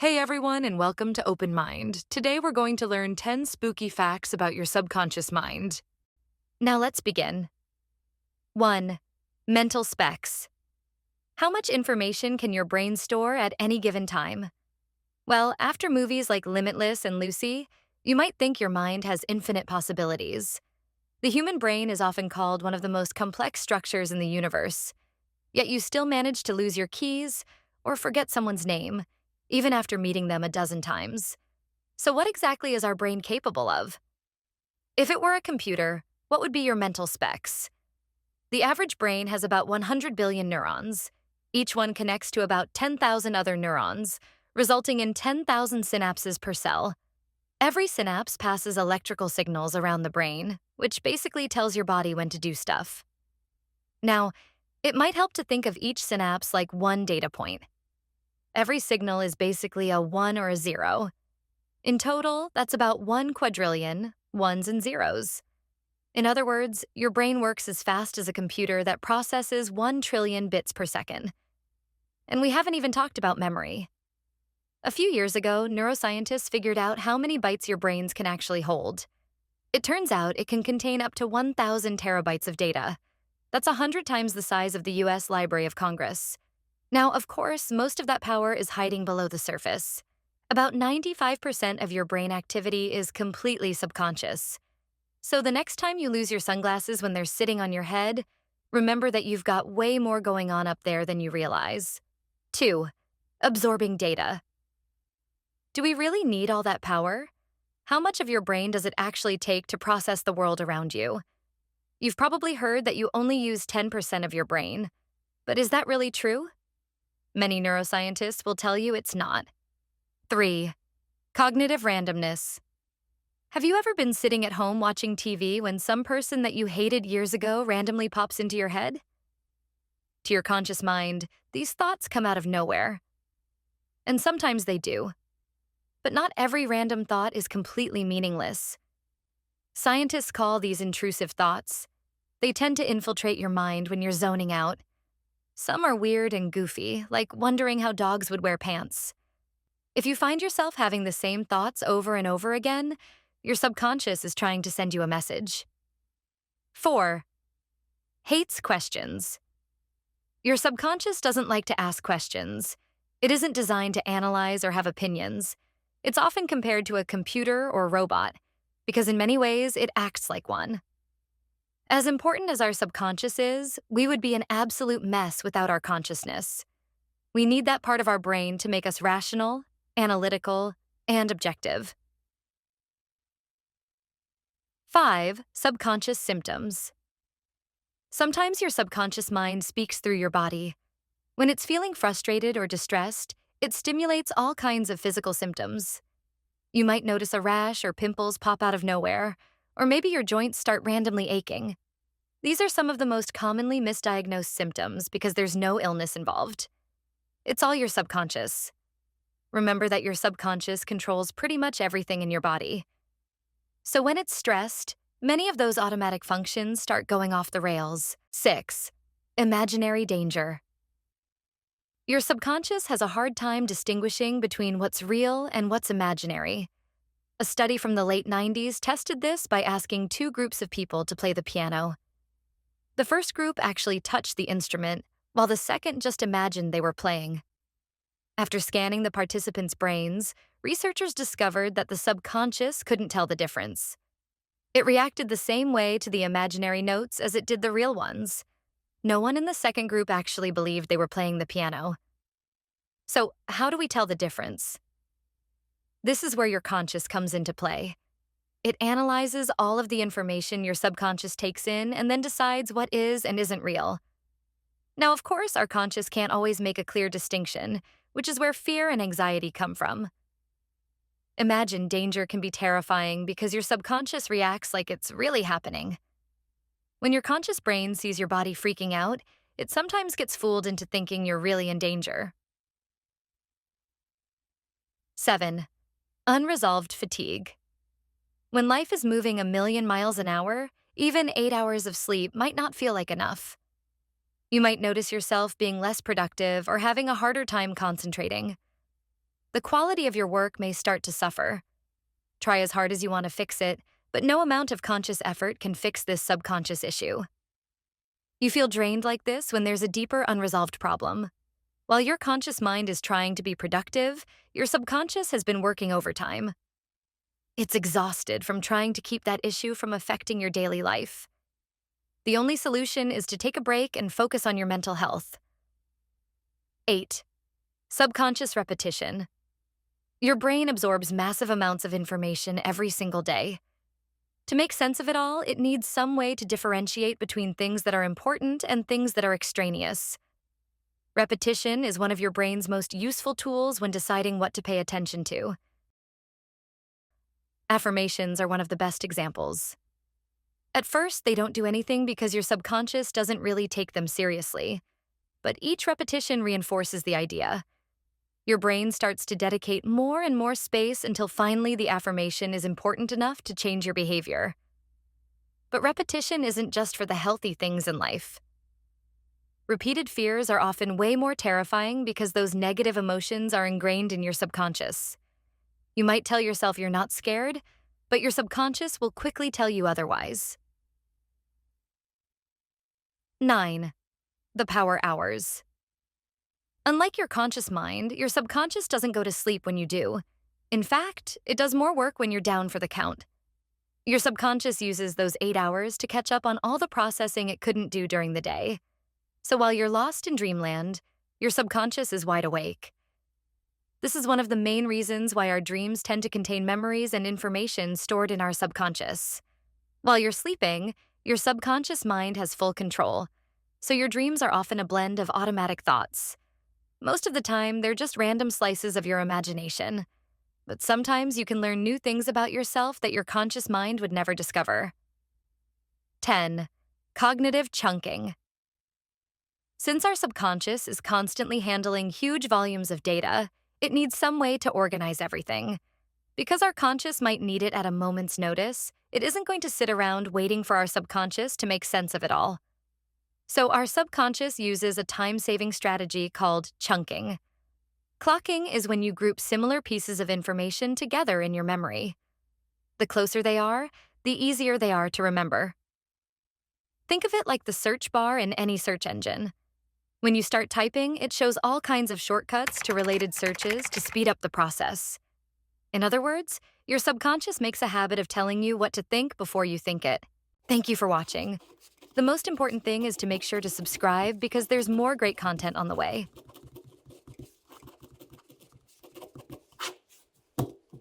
Hey everyone, and welcome to Open Mind. Today we're going to learn 10 spooky facts about your subconscious mind. Now let's begin. 1. Mental specs. How much information can your brain store at any given time? Well, after movies like Limitless and Lucy, you might think your mind has infinite possibilities. The human brain is often called one of the most complex structures in the universe, yet you still manage to lose your keys or forget someone's name, even after meeting them a dozen times. So, what exactly is our brain capable of? If it were a computer, what would be your mental specs? The average brain has about 100 billion neurons. Each one connects to about 10,000 other neurons, resulting in 10,000 synapses per cell. Every synapse passes electrical signals around the brain, which basically tells your body when to do stuff. Now, it might help to think of each synapse like one data point. Every signal is basically a 1 or a 0. In total, that's about 1 quadrillion ones and zeros. In other words, your brain works as fast as a computer that processes 1 trillion bits per second. And we haven't even talked about memory. A few years ago, neuroscientists figured out how many bytes your brains can actually hold. It turns out it can contain up to 1,000 terabytes of data. That's 100 times the size of the US Library of Congress. Now, of course, most of that power is hiding below the surface. About 95% of your brain activity is completely subconscious. So the next time you lose your sunglasses when they're sitting on your head, remember that you've got way more going on up there than you realize. 2. Absorbing data. Do we really need all that power? How much of your brain does it actually take to process the world around you? You've probably heard that you only use 10% of your brain. But is that really true? Many neuroscientists will tell you it's not. 3. Cognitive randomness. Have you ever been sitting at home watching TV when some person that you hated years ago randomly pops into your head? To your conscious mind, these thoughts come out of nowhere. And sometimes they do. But not every random thought is completely meaningless. Scientists call these intrusive thoughts. They tend to infiltrate your mind when you're zoning out. Some are weird and goofy, like wondering how dogs would wear pants. If you find yourself having the same thoughts over and over again, your subconscious is trying to send you a message. 4. Hates questions. Your subconscious doesn't like to ask questions. It isn't designed to analyze or have opinions. It's often compared to a computer or robot, because in many ways it acts like one. As important as our subconscious is, we would be an absolute mess without our consciousness. We need that part of our brain to make us rational, analytical, and objective. 5. Subconscious symptoms. Sometimes your subconscious mind speaks through your body. When it's feeling frustrated or distressed, it stimulates all kinds of physical symptoms. You might notice a rash or pimples pop out of nowhere, or maybe your joints start randomly aching. These are some of the most commonly misdiagnosed symptoms because there's no illness involved. It's all your subconscious. Remember that your subconscious controls pretty much everything in your body. So when it's stressed, many of those automatic functions start going off the rails. 6. Imaginary danger. Your subconscious has a hard time distinguishing between what's real and what's imaginary. A study from the late 90s tested this by asking two groups of people to play the piano. The first group actually touched the instrument, while the second just imagined they were playing. After scanning the participants' brains, researchers discovered that the subconscious couldn't tell the difference. It reacted the same way to the imaginary notes as it did the real ones. No one in the second group actually believed they were playing the piano. So, how do we tell the difference? This is where your conscious comes into play. It analyzes all of the information your subconscious takes in and then decides what is and isn't real. Now, of course, our conscious can't always make a clear distinction, which is where fear and anxiety come from. Imagine danger can be terrifying because your subconscious reacts like it's really happening. When your conscious brain sees your body freaking out, it sometimes gets fooled into thinking you're really in danger. 7. Unresolved fatigue. When life is moving a million miles an hour, even 8 hours of sleep might not feel like enough. You might notice yourself being less productive or having a harder time concentrating. the quality of your work may start to suffer. Try as hard as you want to fix it, but no amount of conscious effort can fix this subconscious issue. You feel drained like this when there's a deeper unresolved problem. While your conscious mind is trying to be productive, your subconscious has been working overtime. It's exhausted from trying to keep that issue from affecting your daily life. The only solution is to take a break and focus on your mental health. 8. Subconscious repetition. Your brain absorbs massive amounts of information every single day. To make sense of it all, it needs some way to differentiate between things that are important and things that are extraneous. Repetition is one of your brain's most useful tools when deciding what to pay attention to. Affirmations are one of the best examples. At first, they don't do anything because your subconscious doesn't really take them seriously. But each repetition reinforces the idea. Your brain starts to dedicate more and more space until finally the affirmation is important enough to change your behavior. But repetition isn't just for the healthy things in life. Repeated fears are often way more terrifying because those negative emotions are ingrained in your subconscious. You might tell yourself you're not scared, but your subconscious will quickly tell you otherwise. 9. The power hours. Unlike your conscious mind, your subconscious doesn't go to sleep when you do. In fact, it does more work when you're down for the count. Your subconscious uses those 8 hours to catch up on all the processing it couldn't do during the day. So while you're lost in dreamland, your subconscious is wide awake. This is one of the main reasons why our dreams tend to contain memories and information stored in our subconscious. While you're sleeping, your subconscious mind has full control, so your dreams are often a blend of automatic thoughts. Most of the time, they're just random slices of your imagination. But sometimes you can learn new things about yourself that your conscious mind would never discover. 10. Cognitive chunking. Since our subconscious is constantly handling huge volumes of data, it needs some way to organize everything. Because our conscious might need it at a moment's notice, it isn't going to sit around waiting for our subconscious to make sense of it all. So our subconscious uses a time-saving strategy called chunking. Clocking is when you group similar pieces of information together in your memory. The closer they are, the easier they are to remember. Think of it like the search bar in any search engine. When you start typing, it shows all kinds of shortcuts to related searches to speed up the process. In other words, your subconscious makes a habit of telling you what to think before you think it. Thank you for watching. The most important thing is to make sure to subscribe because there's more great content on the way.